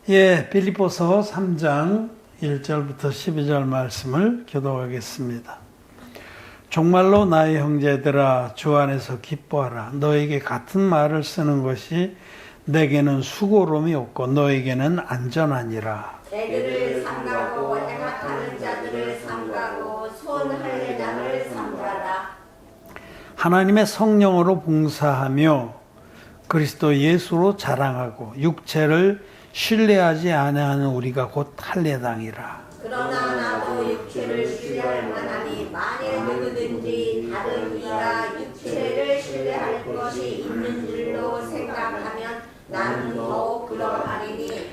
예, 빌립보서 3장 1절부터 12절 말씀을 교독하겠습니다. 정말로 나의 형제들아 주 안에서 기뻐하라. 너에게 같은 말을 쓰는 것이 내게는 수고로움이 없고 너에게는 안전하니라. 애들을 삼가고 행악하는 자들을 삼가고 손할 자를 삼가라. 하나님의 성령으로 봉사하며 그리스도 예수로 자랑하고 육체를 신뢰하지 아니하는 우리가 곧 할례당이라. 그러나 나도 육체를 신뢰할 만하니 만일 누구든지 다른 이가 육체를 신뢰할 것이 있는 줄로 생각하면 나는 더욱 그러하리니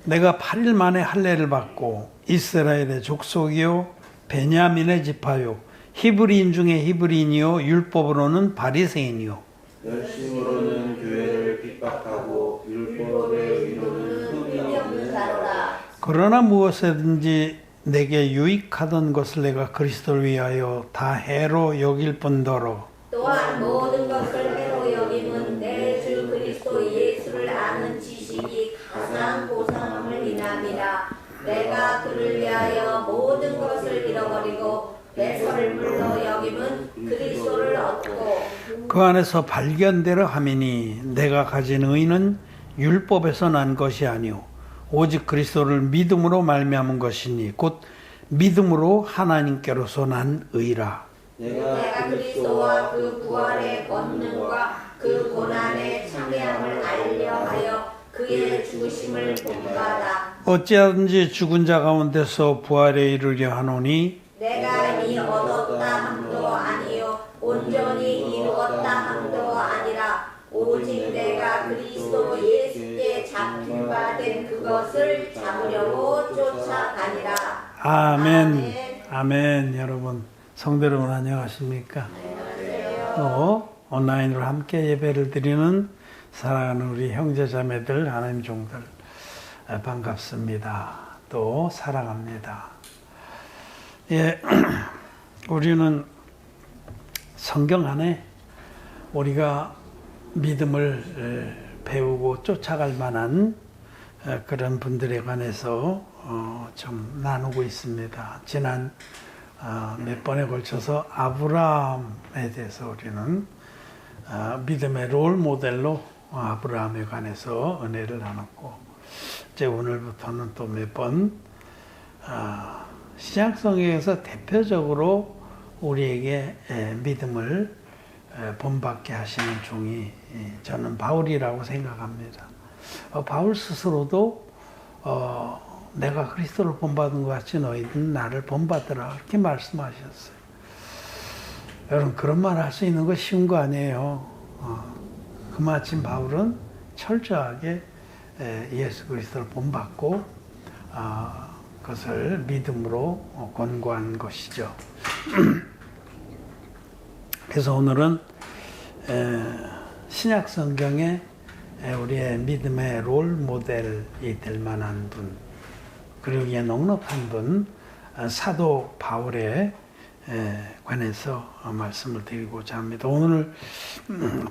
내가 8일 만에 할례를 받고 이스라엘의 족속이요 베냐민의 지파요 히브리인 중에 히브리인이요 율법으로는 바리새인이요 열심으로는 교회를 핍박하고 율법의 의로는 흠이 없는 자로라. 그러나 무엇이든지 내게 유익하던 것을 내가 그리스도를 위하여 다 해로 여길 뿐더러 또한 모든 것을 해로 여김은 내 주 그리스도 예수를 아는 지식이 가장 고상함을 인함이라. 내가 그를 위하여 모든 것을 잃어버리고 배설을 물러 여김은 그리스도를 얻고 그 안에서 발견되려 함이니 내가 가진 의는 율법에서 난 것이 아니오 오직 그리스도를 믿음으로 말미암은 것이니 곧 믿음으로 하나님께로서 난 의라. 내가 그리스도와 그 부활의 권능과 그 고난의 참여함을 알려하여 그의 죽으심을 본받아 어찌하든지 죽은 자 가운데서 부활에 이르려 하노니 내가 이 얻었다 함도 아니요 온전히 이루었다 함도 아니라 오직 내가 그리스도 예수께 잡힌 바 된 그것을 잡으려고 쫓아가니라. 아멘. 아멘. 여러분 성도 여러분 안녕하십니까? 또 온라인으로 함께 예배를 드리는 사랑하는 우리 형제자매들 하나님 종들 반갑습니다. 또 사랑합니다. 예, 우리는 성경 안에 우리가 믿음을 배우고 쫓아갈 만한 그런 분들에 관해서 좀 나누고 있습니다. 지난 몇 번에 걸쳐서 아브라함에 대해서 우리는 믿음의 롤 모델로 아브라함에 관해서 은혜를 나눴고 이제 오늘부터는 또 몇 번 신약성경에서 대표적으로 우리에게 믿음을 본받게 하시는 종이 저는 바울이라고 생각합니다. 바울 스스로도 내가 그리스도를 본받은 것 같이 너희는 나를 본받으라 그렇게 말씀하셨어요. 여러분 그런 말 할 수 있는 거 쉬운 거 아니에요. 그마침 바울은 철저하게 예수 그리스도를 본받고 그것을 믿음으로 권고한 것이죠. 그래서 오늘은 신약 성경에 우리의 믿음의 롤 모델이 될 만한 분, 그러기에 넉넉한 분, 사도 바울에 관해서 말씀을 드리고자 합니다. 오늘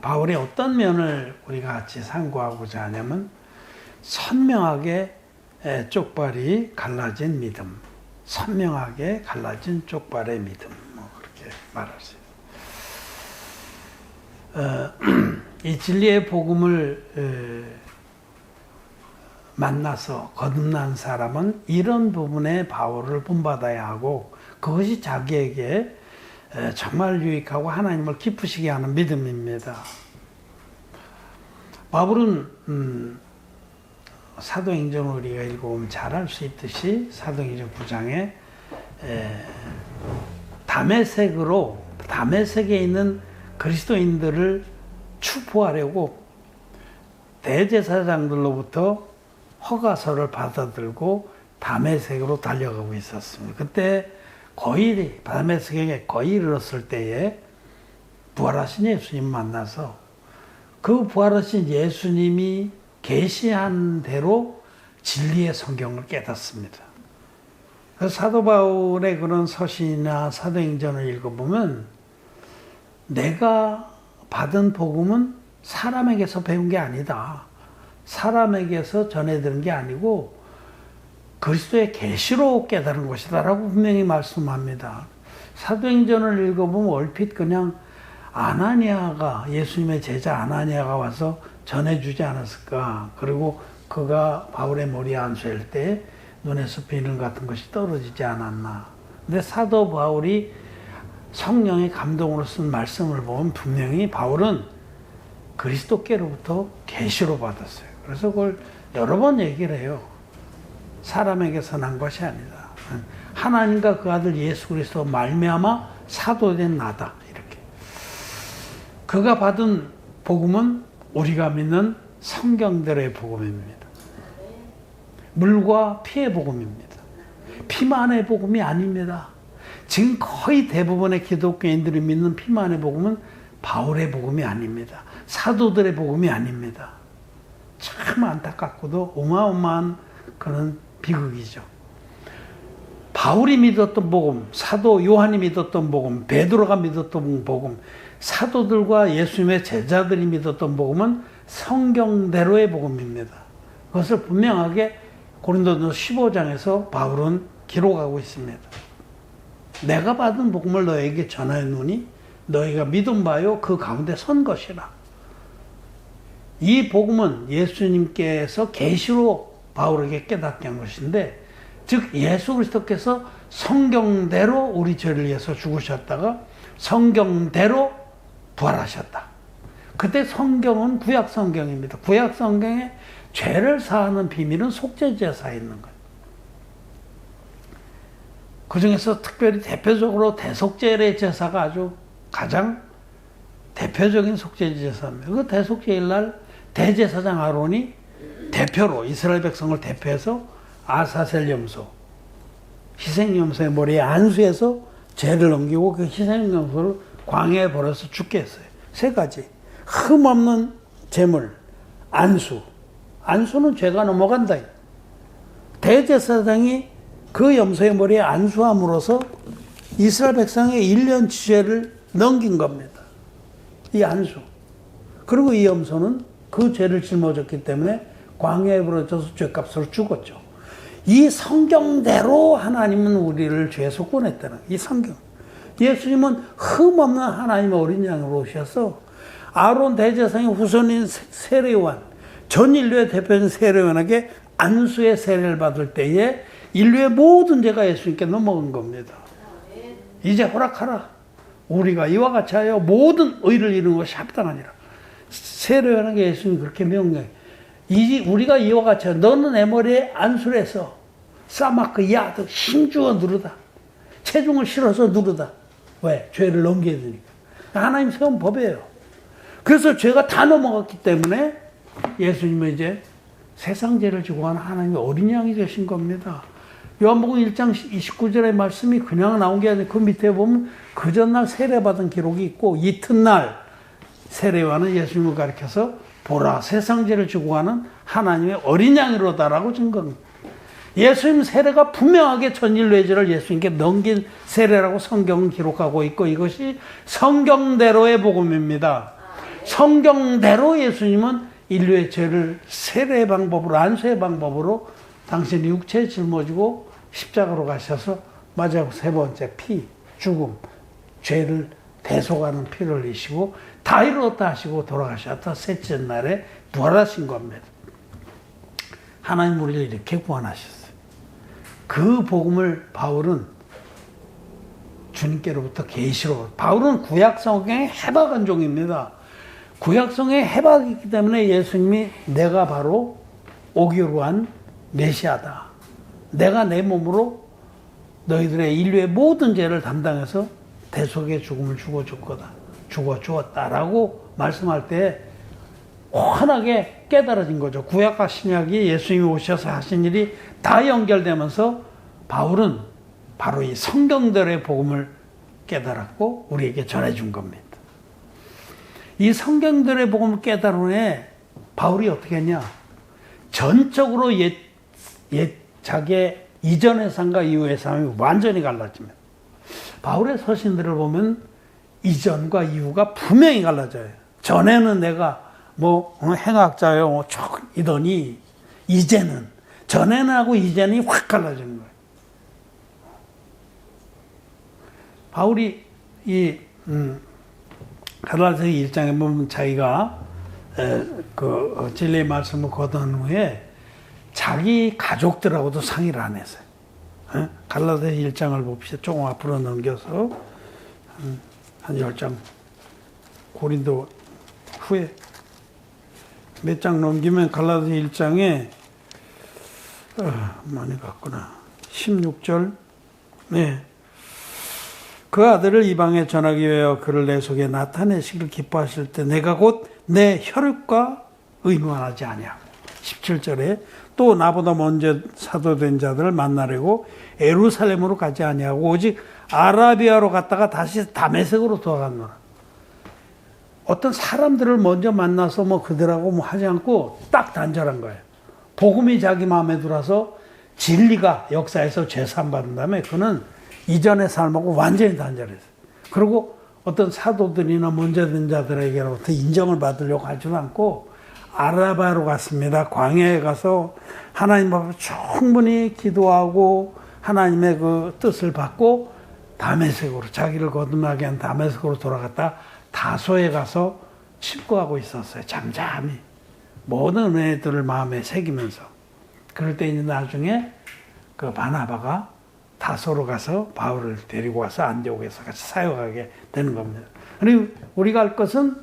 바울의 어떤 면을 우리가 같이 상고하고자 하냐면 선명하게 쪽발이 갈라진 믿음, 선명하게 갈라진 쪽발의 믿음, 그렇게 말하세요. 이 진리의 복음을 만나서 거듭난 사람은 이런 부분에 바울을 본받아야 하고 그것이 자기에게 정말 유익하고 하나님을 기쁘시게 하는 믿음입니다. 바울은 사도행전을 우리가 읽어보면 잘 알 수 있듯이 사도행전 9장에 다메섹에 있는 그리스도인들을 추포하려고 대제사장들로부터 허가서를 받아들고 다메섹으로 달려가고 있었습니다. 그때 거의 다메섹에 거의 이르렀을 때에 부활하신 예수님 만나서 그 부활하신 예수님이 계시한 대로 진리의 성경을 깨닫습니다. 그래서 사도 바울의 그런 서신이나 사도행전을 읽어보면 내가 받은 복음은 사람에게서 배운 게 아니다. 사람에게서 전해드는 게 아니고 그리스도의 계시로 깨달은 것이다라고 분명히 말씀합니다. 사도행전을 읽어보면 얼핏 그냥 아나니아가, 예수님의 제자 아나니아가 와서 전해주지 않았을까. 그리고 그가 바울의 머리에 안수할 때 눈에서 비늘 같은 것이 떨어지지 않았나. 근데 사도 바울이 성령의 감동으로 쓴 말씀을 보면 분명히 바울은 그리스도께로부터 계시로 받았어요. 그래서 그걸 여러 번 얘기를 해요. 사람에게서 난 것이 아니다. 하나님과 그 아들 예수 그리스도 말미암아 사도된 나다. 이렇게. 그가 받은 복음은 우리가 믿는 성경대로의 복음입니다. 물과 피의 복음입니다. 피만의 복음이 아닙니다. 지금 거의 대부분의 기독교인들이 믿는 피만의 복음은 바울의 복음이 아닙니다. 사도들의 복음이 아닙니다. 참 안타깝고도 어마어마한 그런 비극이죠. 바울이 믿었던 복음, 사도 요한이 믿었던 복음, 베드로가 믿었던 복음, 사도들과 예수님의 제자들이 믿었던 복음은 성경대로의 복음입니다. 그것을 분명하게 고린도전서 15장에서 바울은 기록하고 있습니다. 내가 받은 복음을 너에게 전하였노니 너희가 믿은 바요 그 가운데 선 것이라. 이 복음은 예수님께서 계시로 바울에게 깨닫게 한 것인데, 즉 예수 그리스도께서 성경대로 우리 죄를 위해서 죽으셨다가 성경대로 부활하셨다. 그때 성경은 구약 성경입니다. 구약 성경에 죄를 사하는 비밀은 속죄제사에 있는 거예요. 그 중에서 특별히 대표적으로 대속죄의 제사가 아주 가장 대표적인 속죄제사입니다. 그 대속죄일 날 대제사장 아론이 대표로 이스라엘 백성을 대표해서 아사셀 염소, 희생염소의 머리에 안수해서 죄를 넘기고 그 희생염소를 광야에 버려서 죽게 했어요. 세 가지. 흠없는 제물, 안수. 안수는 죄가 넘어간다. 대제사장이 그 염소의 머리에 안수함으로써 이스라엘 백성의 1년 죄를 넘긴 겁니다. 이 안수. 그리고 이 염소는 그 죄를 짊어졌기 때문에 광야에 버려져서 죄값으로 죽었죠. 이 성경대로 하나님은 우리를 죄에서 꺼냈다는 이 성경. 예수님은 흠없는 하나님의 어린 양으로 오셔서 아론 대제사장의 후손인 세례요한, 전 인류의 대표인 세례요한에게 안수의 세례를 받을 때에 인류의 모든 죄가 예수님께 넘어간 겁니다. 이제 허락하라. 우리가 이와 같이 하여 모든 의를 이루는 것이 합당하니라. 세례요한에게 예수님이 그렇게 명령해. 우리가 이와 같이 하여 너는 내 머리에 안수를 해서 싸마크 야드 힘주어 누르다. 체중을 실어서 누르다. 왜? 죄를 넘겨야 되니까. 하나님 세운 법이에요. 그래서 죄가 다 넘어갔기 때문에 예수님은 이제 세상 죄를 지고 가는 하나님의 어린 양이 되신 겁니다. 요한복음 1장 29절의 말씀이 그냥 나온 게 아니라 그 밑에 보면 그 전날 세례받은 기록이 있고 이튿날 세례요한은 예수님을 가리켜서 보라 세상 죄를 지고 가는 하나님의 어린 양이로다라고 증거합니다. 예수님 세례가 분명하게 전인류의 죄를 예수님께 넘긴 세례라고 성경은 기록하고 있고 이것이 성경대로의 복음입니다. 성경대로 예수님은 인류의 죄를 세례의 방법으로 안수의 방법으로 당신이 육체에 짊어지고 십자가로 가셔서 마지막 세 번째 피, 죽음, 죄를 대속하는 피를 흘리시고 다 이루었다 하시고 돌아가셨다 셋째 날에 부활하신 겁니다. 하나님 우리를 이렇게 구원하셨어요. 그 복음을 바울은 주님께로부터 계시로, 바울은 구약 성경의 해박한 종입니다. 구약 성경의 해박이기 때문에 예수님이 내가 바로 오기로 한 메시아다. 내가 내 몸으로 너희들의 인류의 모든 죄를 담당해서 대속의 죽음을 죽어 주었다라고 말씀할 때 환하게 깨달아진 거죠. 구약과 신약이 예수님이 오셔서 하신 일이 다 연결되면서 바울은 바로 이 성경대로의 복음을 깨달았고 우리에게 전해준 겁니다. 이 성경대로의 복음을 깨달은 후에 바울이 어떻게 했냐? 전적으로 자기의 이전의 삶과 이후의 삶이 완전히 갈라집니다. 바울의 서신들을 보면 이전과 이후가 분명히 갈라져요. 전에는 내가 행악자요 쭉 이더니 이제는 전에는 하고 이제는 확 갈라지는 거예요. 바울이 이 갈라디아서 1장에 보면 자기가 그 진리의 말씀을 거둔 후에 자기 가족들하고도 상의를 안 했어요. 갈라디아서 1장을 봅시다. 조금 앞으로 넘겨서 한 10장 고린도 후에 몇 장 넘기면 갈라디아서 1장에 많이 갔구나. 16절. 네. 그 아들을 이방에 전하기 위하여 그를 내 속에 나타내시기를 기뻐하실 때 내가 곧 내 혈육과 의논하지 아니하고 17절에 또 나보다 먼저 사도된 자들을 만나려고 예루살렘으로 가지 아니하고 오직 아라비아로 갔다가 다시 다메섹으로 돌아갔노라. 어떤 사람들을 먼저 만나서 그들하고 하지 않고 딱 단절한 거예요. 복음이 자기 마음에 들어서 진리가 역사에서 재산받은 다음에 그는 이전의 삶하고 완전히 단절했어요. 그리고 어떤 사도들이나 먼저 된 자들에게로부터 인정을 받으려고 하지 않고 아라바로 갔습니다. 광야에 가서 하나님 앞에 충분히 기도하고 하나님의 그 뜻을 받고 다메섹으로 자기를 거듭나게 한 다메섹으로 돌아갔다 다소에 가서 침구하고 있었어요. 잠잠히 모든 은혜들을 마음에 새기면서. 그럴 때 이제 나중에 그 바나바가 다소로 가서 바울을 데리고 와서 안디옥에서 같이 사역하게 되는 겁니다. 그리고 우리가 할 것은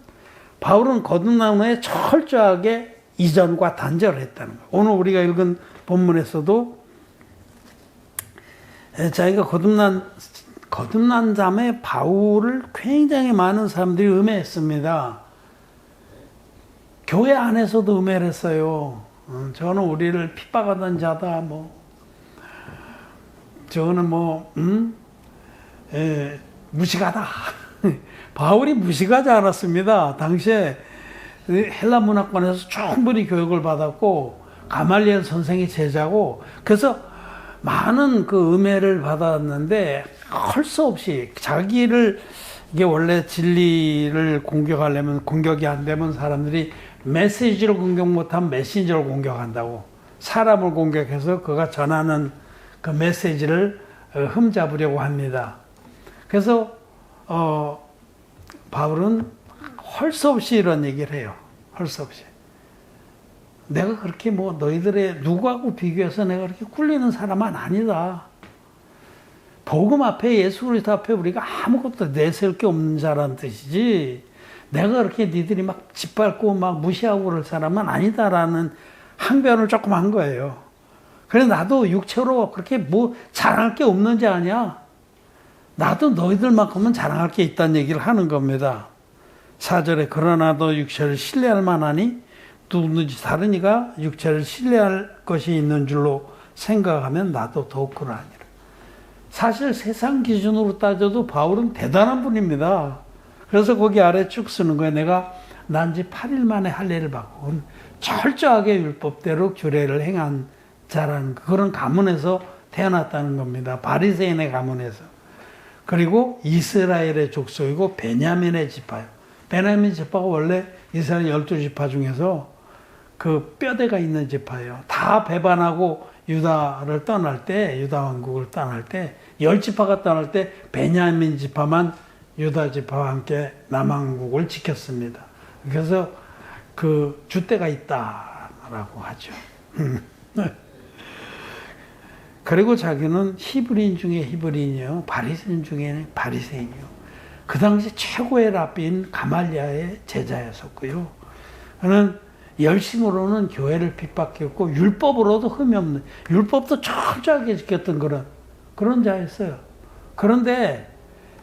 바울은 거듭난 후에 철저하게 이전과 단절을 했다는 거예요. 오늘 우리가 읽은 본문에서도 자기가 거듭난 다음에 바울을 굉장히 많은 사람들이 음해했습니다. 교회 안에서도 음해를 했어요. 저는 우리를 핍박하던 자다, 저는 무식하다. 바울이 무식하지 않았습니다. 당시에 헬라 문화권에서 충분히 교육을 받았고 가말리엘 선생이 제자고 그래서 많은 그 음해를 받았는데 할 수 없이 자기를 이게 원래 진리를 공격하려면 공격이 안 되면 사람들이 메시지를 공격 못하면 메신저를 공격한다고 사람을 공격해서 그가 전하는 그 메시지를 흠잡으려고 합니다. 그래서 바울은 할 수 없이 이런 얘기를 해요. 할 수 없이. 내가 그렇게 너희들의 누구하고 비교해서 내가 그렇게 꿀리는 사람은 아니다. 복음 앞에 예수 그리스도 앞에 우리가 아무것도 내세울 게 없는 자라는 뜻이지 내가 그렇게 니들이 막 짓밟고 막 무시하고 그럴 사람은 아니다라는 항변을 조금 한 거예요. 그래 나도 육체로 그렇게 자랑할 게 없는 자 아니야. 나도 너희들만큼은 자랑할 게 있다는 얘기를 하는 겁니다. 4절에 그러나 너 육체를 신뢰할 만하니 누구든지 다른 이가 육체를 신뢰할 것이 있는 줄로 생각하면 나도 더욱 그러하니라. 사실 세상 기준으로 따져도 바울은 대단한 분입니다. 그래서 거기 아래 쭉 쓰는 거예요. 내가 난 지 8일 만에 할례를 받고 철저하게 율법대로 규례를 행한 자라는 그런 가문에서 태어났다는 겁니다. 바리새인의 가문에서. 그리고 이스라엘의 족속이고 베냐민의 지파요. 베냐민 지파가 원래 이스라엘 12지파 중에서 그 뼈대가 있는 지파예요. 다 배반하고 유다를 떠날 때, 유다 왕국을 떠날 때, 10지파가 떠날 때 베냐민 지파만 유다 지파와 함께 남왕국을 지켰습니다. 그래서 그 줏대가 있다라고 하죠. 그리고 자기는 히브리인 중에 히브리인이요, 바리새인 중에 바리새인이요. 그 당시 최고의 랍비인 가말리아의 제자였었고요. 그는 열심으로는 교회를 핍박했고 율법으로도 흠이 없는, 율법도 철저하게 지켰던 그런 자였어요. 그런데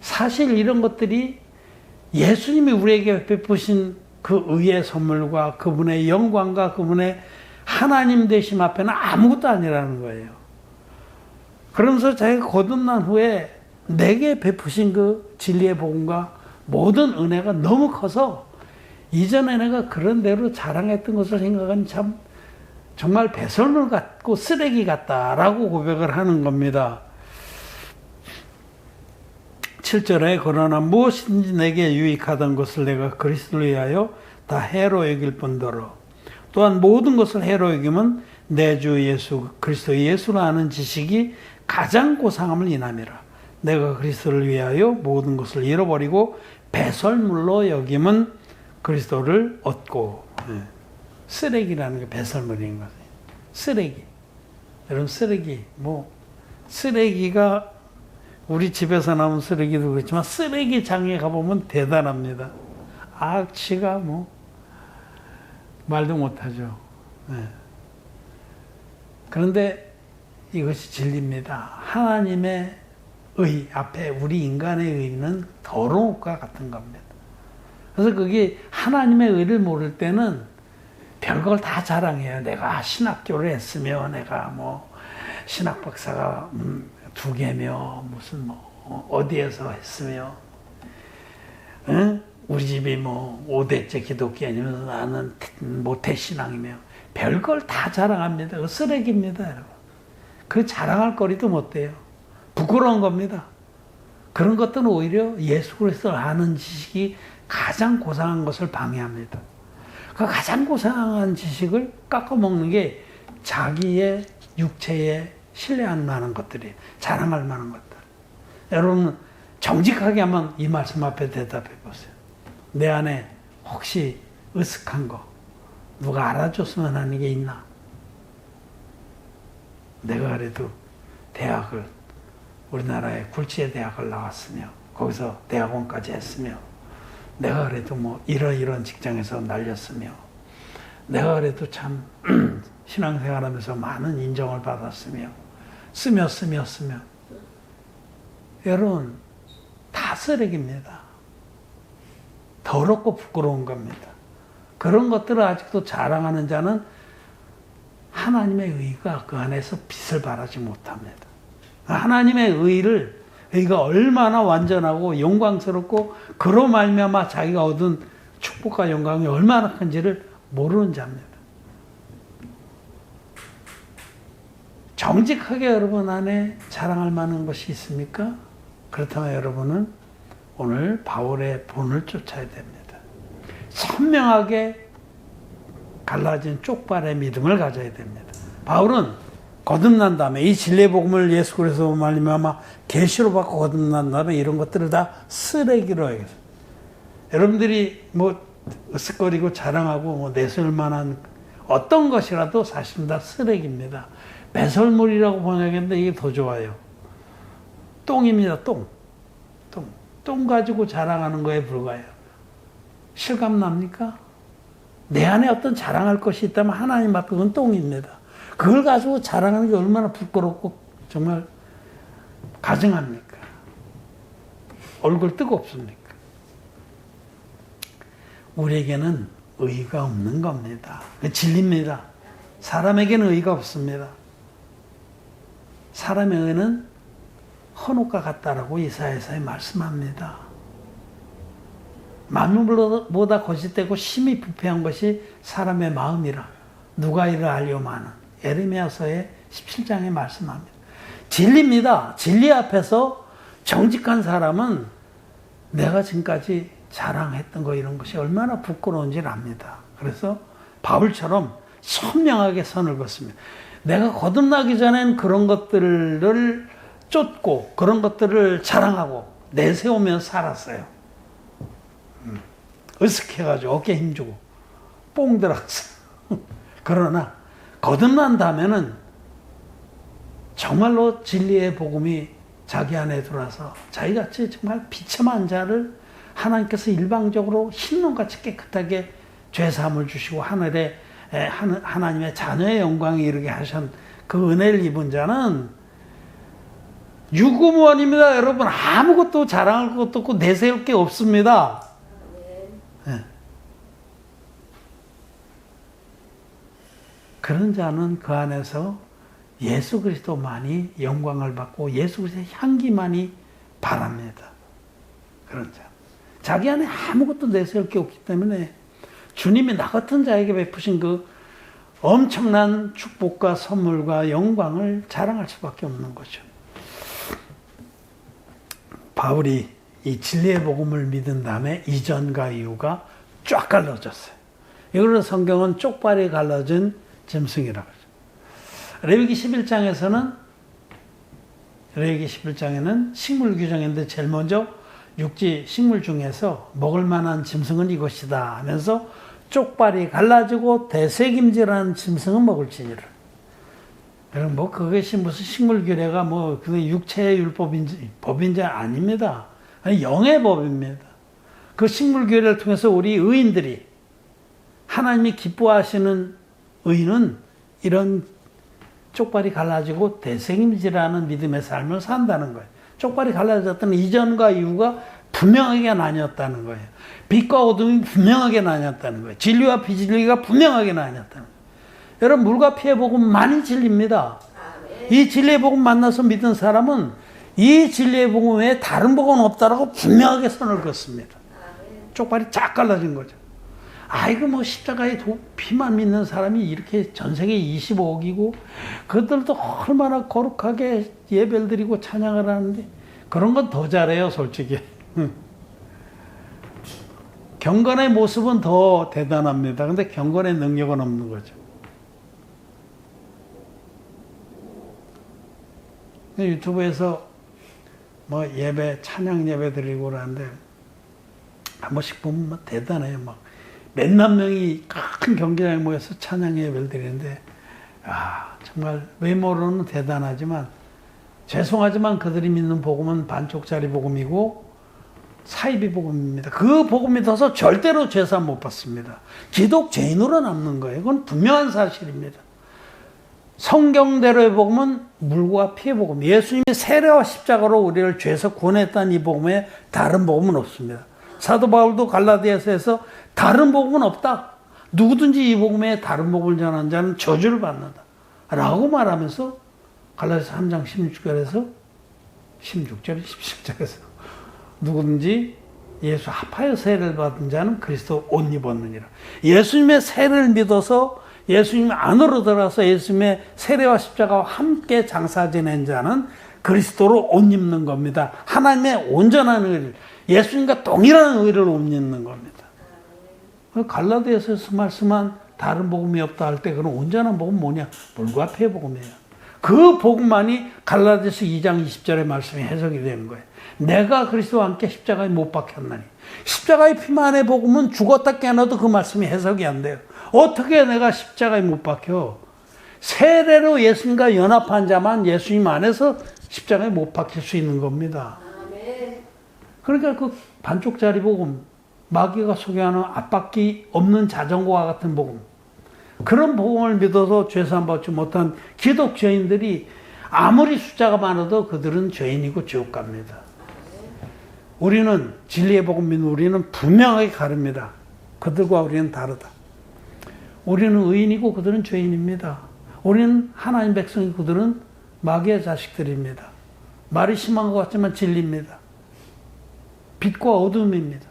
사실 이런 것들이 예수님이 우리에게 베푸신 그 의의 선물과 그분의 영광과 그분의 하나님 되심 앞에는 아무것도 아니라는 거예요. 그러면서 자기가 거듭난 후에 내게 베푸신 그 진리의 복음과 모든 은혜가 너무 커서 이전에 내가 그런 대로 자랑했던 것을 생각하니 참 정말 배설물 같고 쓰레기 같다라고 고백을 하는 겁니다. 7절에 그러나 무엇인지 내게 유익하던 것을 내가 그리스도를 위하여 다 해로 여길 뿐더러 또한 모든 것을 해로 여기면 내 주 예수 그리스도 예수를 아는 지식이 가장 고상함을 인함이라. 내가 그리스도를 위하여 모든 것을 잃어버리고 배설물로 여김은 그리스도를 얻고. 쓰레기라는 게 배설물인 거예요. 쓰레기. 여러분 쓰레기 쓰레기가 우리 집에서 나온 쓰레기도 그렇지만 쓰레기장에 가보면 대단합니다. 악취가 말도 못하죠. 그런데 이것이 진리입니다. 하나님의 의 앞에 우리 인간의 의는 더러운 것과 같은 겁니다. 그래서 그게 하나님의 의를 모를 때는 별걸 다 자랑해요. 내가 신학교를 했으며 내가 신학 박사가 2개며 무슨 어디에서 했으며 우리 집이 5대째 기독교인이면서 나는 모태신앙이며 별걸 다 자랑합니다. 그 쓰레기입니다, 여러분. 그 자랑할 거리도 못 돼요. 부끄러운 겁니다. 그런 것들은 오히려 예수 그리스도를 아는 지식이 가장 고상한 것을 방해합니다. 그 가장 고상한 지식을 깎아먹는 게 자기의 육체에 신뢰할 만한 것들이에요. 자랑할 만한 것들. 여러분 정직하게 한번 이 말씀 앞에 대답해 보세요. 내 안에 혹시 으슥한 거 누가 알아줬으면 하는 게 있나? 내가 그래도 대학을 우리나라의 굴지의 대학을 나왔으며 거기서 대학원까지 했으며 내가 그래도 이런 직장에서 날렸으며 내가 그래도 참 신앙생활하면서 많은 인정을 받았으며 쓰며 여러분 다 쓰레기입니다. 더럽고 부끄러운 겁니다. 그런 것들을 아직도 자랑하는 자는 하나님의 의가 그 안에서 빛을 발하지 못합니다. 하나님의 의가 얼마나 완전하고 영광스럽고 그로 말미암아 자기가 얻은 축복과 영광이 얼마나 큰지를 모르는 자입니다. 정직하게 여러분 안에 자랑할 만한 것이 있습니까? 그렇다면 여러분은 오늘 바울의 본을 쫓아야 됩니다. 선명하게 갈라진 쪽발의 믿음을 가져야 됩니다. 바울은 거듭난 다음에 이 진리의 복음을 예수 그리스도 말미암아 계시로 받고 거듭난 다음에 이런 것들을 다 쓰레기로 여겼어요. 여러분들이 으쓱거리고 자랑하고 내세울 만한 어떤 것이라도 사실은 다 쓰레기입니다. 배설물이라고 번역했는데 이게 더 좋아요. 똥입니다. 똥 가지고 자랑하는 거에 불과해요. 실감 납니까? 내 안에 어떤 자랑할 것이 있다면 하나님 앞에 그건 똥입니다. 그걸 가지고 자랑하는 게 얼마나 부끄럽고 정말 가증합니까? 얼굴 뜨겁습니까? 우리에게는 의가 없는 겁니다. 진리입니다. 사람에게는 의가 없습니다. 사람의 의는 헌옷과 같다라고 이사야서에 말씀합니다. 만물보다 거짓되고 심히 부패한 것이 사람의 마음이라 누가 이를 알려마는 에레미야서의 17장에 말씀합니다. 진리입니다. 진리 앞에서 정직한 사람은 내가 지금까지 자랑했던 거 이런 것이 얼마나 부끄러운지를 압니다. 그래서 바울처럼 선명하게 선을 긋습니다. 내가 거듭나기 전엔 그런 것들을 쫓고 그런 것들을 자랑하고 내세우며 살았어요. 으쓱해가지고 어깨 힘주고 뽕 들어갔어. 그러나 거듭난 다음에는 정말로 진리의 복음이 자기 안에 들어와서 자기같이 정말 비참한 자를 하나님께서 일방적으로 흰눈같이 깨끗하게 죄사함을 주시고 하늘에 하나님의 자녀의 영광에 이르게 하신 그 은혜를 입은 자는 유구무원입니다. 여러분 아무것도 자랑할 것도 없고 내세울 게 없습니다. 네. 그런 자는 그 안에서 예수 그리스도만이 영광을 받고 예수 그리스도의 향기만이 바랍니다. 그런 자. 자기 안에 아무것도 내세울 게 없기 때문에 주님이 나 같은 자에게 베푸신 그 엄청난 축복과 선물과 영광을 자랑할 수밖에 없는 거죠. 바울이 이 진리의 복음을 믿은 다음에 이전과 이후가 쫙 갈라졌어요. 이거를 성경은 쪽발이 갈라진 짐승이라고 하죠. 레위기 11장에는 식물 규정인데 제일 먼저 육지 식물 중에서 먹을 만한 짐승은 이것이다 하면서 쪽발이 갈라지고 대세김질하는 짐승은 먹을지니라. 여러분 뭐 그것이 무슨 식물 규례가 뭐 그 육체의 법인지 아닙니다. 아니 영의 법입니다. 그 식물 규례를 통해서 우리 의인들이 하나님이 기뻐하시는 의인은 이런 쪽발이 갈라지고 대세김질하는 믿음의 삶을 산다는 거예요. 쪽발이 갈라졌던 이전과 이후가 분명하게 나뉘었다는 거예요. 빛과 어둠이 분명하게 나뉘었다는 거예요. 진리와 비진리가 분명하게 나뉘었다는 거예요. 여러분 물과 피의 복음 많이 진리입니다. 이 진리의 복음 만나서 믿은 사람은 이 진리의 복음 외에 다른 복음은 없다라고 분명하게 선을 긋습니다. 쪽발이 쫙 갈라진 거죠. 아이고 뭐 십자가의 피만 믿는 사람이 이렇게 전 세계 25억이고 그들도 얼마나 거룩하게 예배를 드리고 찬양을 하는데 그런 건 더 잘해요 솔직히. 경건의 모습은 더 대단합니다. 근데 경건의 능력은 없는 거죠. 유튜브에서 뭐 예배 찬양 예배 드리고 그러는데 한 번씩 보면 막 대단해요. 막 몇만 명이 큰 경기장에 모여서 찬양 예배를 드리는데 정말 외모로는 대단하지만 죄송하지만 그들이 믿는 복음은 반쪽짜리 복음이고 사이비 복음입니다. 그 복음 믿어서 절대로 죄산 못 받습니다. 기독죄인으로 남는 거예요. 그건 분명한 사실입니다. 성경대로의 복음은 물과 피의 복음, 예수님이 세례와 십자가로 우리를 죄에서 구원했다는 이 복음에 다른 복음은 없습니다. 사도 바울도 갈라디아서에서 다른 복음은 없다. 누구든지 이 복음에 다른 복음을 전하는 자는 저주를 받는다. 라고 말하면서 갈라디아서 3장 16절에서 17절에서 누구든지 예수 합하여 세례를 받은 자는 그리스도 옷 입었느니라. 예수님의 세례를 믿어서 예수님 안으로 들어가서 예수님의 세례와 십자가와 함께 장사 지낸 자는 그리스도로 옷 입는 겁니다. 하나님의 온전한 의를, 예수님과 동일한 의를 옷 입는 겁니다. 갈라디아서에서 말씀한 다른 복음이 없다 할 때 그런 온전한 복음 뭐냐? 물과 피의 복음이에요. 그 복음만이 갈라디아서 2장 20절의 말씀이 해석이 되는 거예요. 내가 그리스도와 함께 십자가에 못 박혔나니. 십자가의 피만의 복음은 죽었다 깨어나도 그 말씀이 해석이 안 돼요. 어떻게 내가 십자가에 못 박혀? 세례로 예수님과 연합한 자만 예수님 안에서 십자가에 못 박힐 수 있는 겁니다. 그러니까 그 반쪽짜리 복음, 마귀가 소개하는 앞바퀴 없는 자전거와 같은 복음, 그런 복음을 믿어서 죄산 받지 못한 기독죄인들이 아무리 숫자가 많아도 그들은 죄인이고 지옥 갑니다. 우리는 진리의 복음 믿는 우리는 분명하게 가릅니다. 그들과 우리는 다르다. 우리는 의인이고 그들은 죄인입니다. 우리는 하나님 백성이고 그들은 마귀의 자식들입니다. 말이 심한 것 같지만 진리입니다. 빛과 어둠입니다.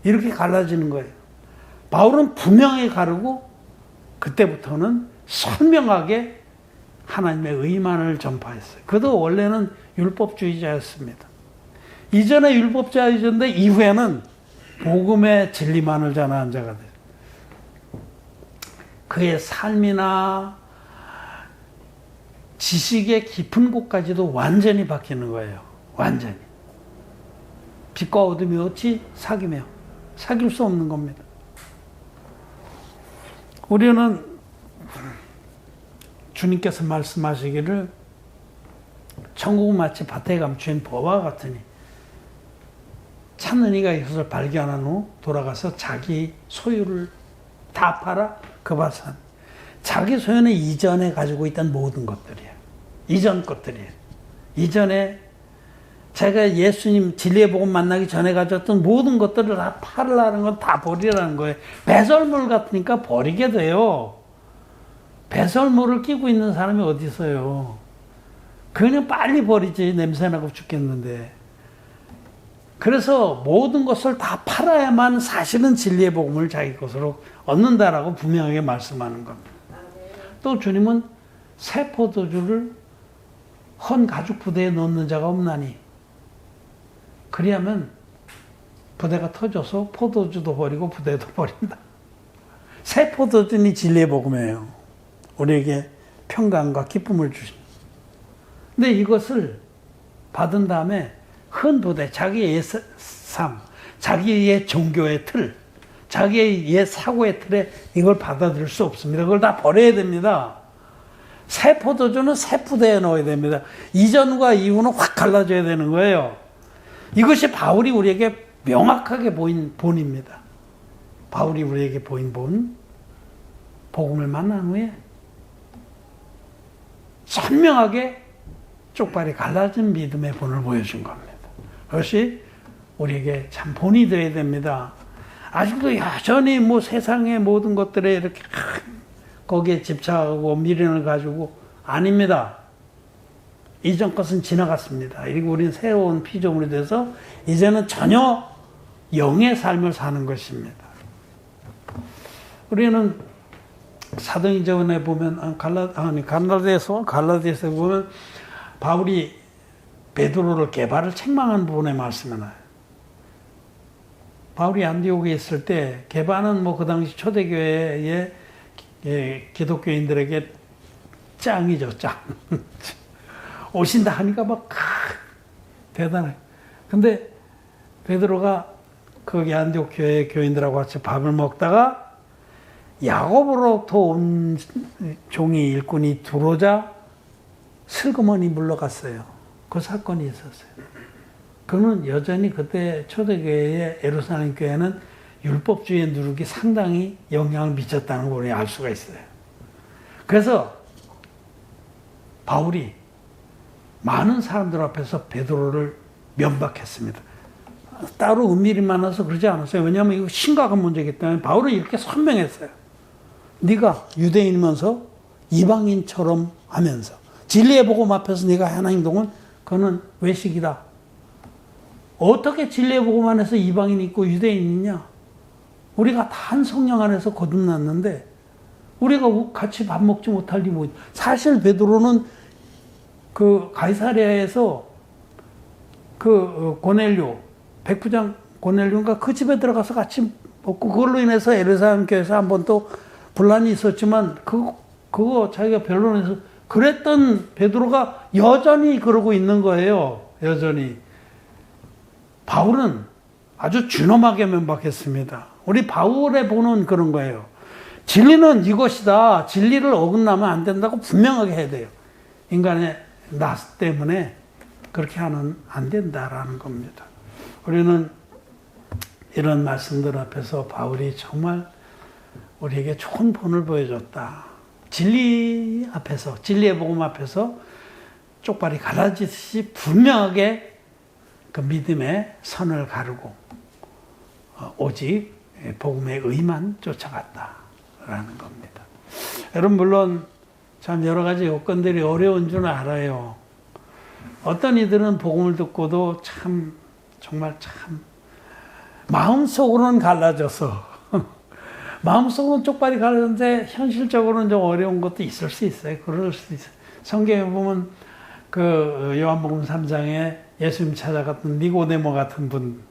이렇게 갈라지는 거예요. 바울은 분명히 가르고 그때부터는 선명하게 하나님의 의만을 전파했어요. 그도 원래는 율법주의자였습니다. 이전에 율법주의자였는데 이후에는 복음의 진리만을 전하는 자가 돼요. 그의 삶이나 지식의 깊은 곳까지도 완전히 바뀌는 거예요. 완전히. 빛과 어둠이 어찌 사귀며 사귈 수 없는 겁니다. 우리는 주님께서 말씀하시기를 천국은 마치 밭에 감추인 보와 같으니 찾는 이가 이것을 발견한 후 돌아가서 자기 소유를 다 팔아 그 밭은 자기 소유는 이전에 가지고 있던 모든 것들이에요. 이전 것들이에요. 이전에 제가 예수님 진리의 복음 만나기 전에 가졌던 모든 것들을 다 팔으라는 건 다 버리라는 거예요. 배설물 같으니까 버리게 돼요. 배설물을 끼고 있는 사람이 어디 있어요. 그냥 빨리 버리지. 냄새나고 죽겠는데. 그래서 모든 것을 다 팔아야만 사실은 진리의 복음을 자기 것으로 얻는다라고 분명하게 말씀하는 겁니다. 또 주님은 새 포도주를 헌 가죽 부대에 넣는 자가 없나니 그리하면 부대가 터져서 포도주도 버리고 부대도 버린다. 새 포도주니 진리의 복음이에요. 우리에게 평강과 기쁨을 주신. 근데 이것을 받은 다음에 흔부대, 자기의 삶, 자기의 종교의 틀, 자기의 사고의 틀에 이걸 받아들일 수 없습니다. 그걸 다 버려야 됩니다. 새 포도주는 새 푸대에 넣어야 됩니다. 이전과 이후는 확 갈라져야 되는 거예요. 이것이 바울이 우리에게 명확하게 보인 본입니다. 바울이 우리에게 보인 본, 복음을 만난 후에 선명하게 쪽발이 갈라진 믿음의 본을 보여준 겁니다. 그것이 우리에게 참 본이 되어야 됩니다. 아직도 여전히 뭐 세상의 모든 것들에 이렇게 거기에 집착하고 미련을 가지고 아닙니다. 이전 것은 지나갔습니다. 그리고 우리는 새로운 피조물이 돼서 이제는 전혀 영의 삶을 사는 것입니다. 우리는 사도행전에 보면 갈라디아서 보면 바울이 베드로를 게바를 책망한 부분의 말씀이 나요. 바울이 안디옥에 있을 때 게바는 뭐 그 당시 초대교회의 기독교인들에게 짱이죠, 짱. 오신다 하니까 막 대단해. 근데 베드로가 거기 안디옥 교회 교인들하고 같이 밥을 먹다가 야곱으로부터 온 종이 일꾼이 들어오자 슬그머니 물러갔어요. 그 사건이 있었어요. 그는 여전히 그때 초대교회의 예루살렘 교회는 율법주의 누룩이 상당히 영향을 미쳤다는 걸 우리 알 수가 있어요. 그래서 바울이 많은 사람들 앞에서 베드로를 면박했습니다. 따로 은밀히 만나서 그러지 않았어요. 왜냐하면 이거 심각한 문제이기 때문에 바울은 이렇게 선명했어요. 네가 유대인이면서 이방인처럼 하면서 진리의 복음 앞에서 네가 하는 행동은 그거는 외식이다. 어떻게 진리의 복음 안에서 이방인이 있고 유대인이 있냐? 우리가 다 한 성령 안에서 거듭났는데 우리가 같이 밥 먹지 못할 리 뭐. 사실 베드로는 그 가이사랴에서 그 고넬료 백부장 고넬료가 그 집에 들어가서 같이 먹고 그걸로 인해서 예루살렘 교회에서 한번 또 분란이 있었지만 그거 자기가 변론해서 그랬던 베드로가 여전히 그러고 있는 거예요. 여전히. 바울은 아주 준엄하게 면박했습니다. 우리 바울의 본은 그런 거예요. 진리는 이것이다. 진리를 어긋나면 안 된다고 분명하게 해야 돼요. 인간의 나 때문에 그렇게 하면 안 된다라는 겁니다. 우리는 이런 말씀들 앞에서 바울이 정말 우리에게 좋은 본을 보여줬다. 진리 앞에서, 진리의 복음 앞에서 쪽발이 갈라지듯이 분명하게 그 믿음의 선을 가르고 오직 복음의 의만 쫓아갔다라는 겁니다. 여러분 물론 참 여러 가지 요건들이 어려운 줄 알아요. 어떤 이들은 복음을 듣고도 정말 마음속으로는 갈라져서 마음속으로는 쪽발이 갈라졌는데 현실적으로는 좀 어려운 것도 있을 수 있어요. 그럴 수도 있어요. 성경에 보면 그 요한복음 3장에 예수님 찾아갔던 니고데모 같은 분,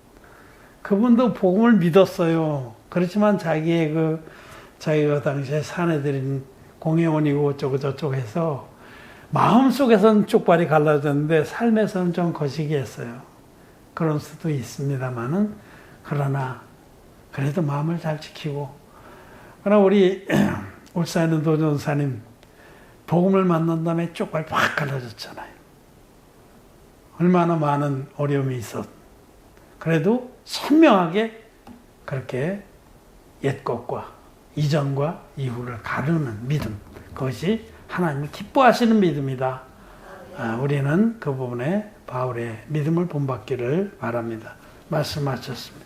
그분도 복음을 믿었어요. 그렇지만 자기가 당시에 사내들인 공회원이고 어쩌고 저쩌고 해서 마음속에서는 쪽발이 갈라졌는데 삶에서는 좀 거시기 했어요. 그럴 수도 있습니다만은 그러나 그래도 마음을 잘 지키고. 그러나 우리 울산의 도전사님 복음을 만난 다음에 쪽발 확 갈라졌잖아요. 얼마나 많은 어려움이 있었. 그래도 선명하게 그렇게 옛 것과 이전과 이후를 가르는 믿음, 그것이 하나님이 기뻐하시는 믿음이다. 우리는 그 부분에 바울의 믿음을 본받기를 바랍니다. 말씀 마쳤습니다.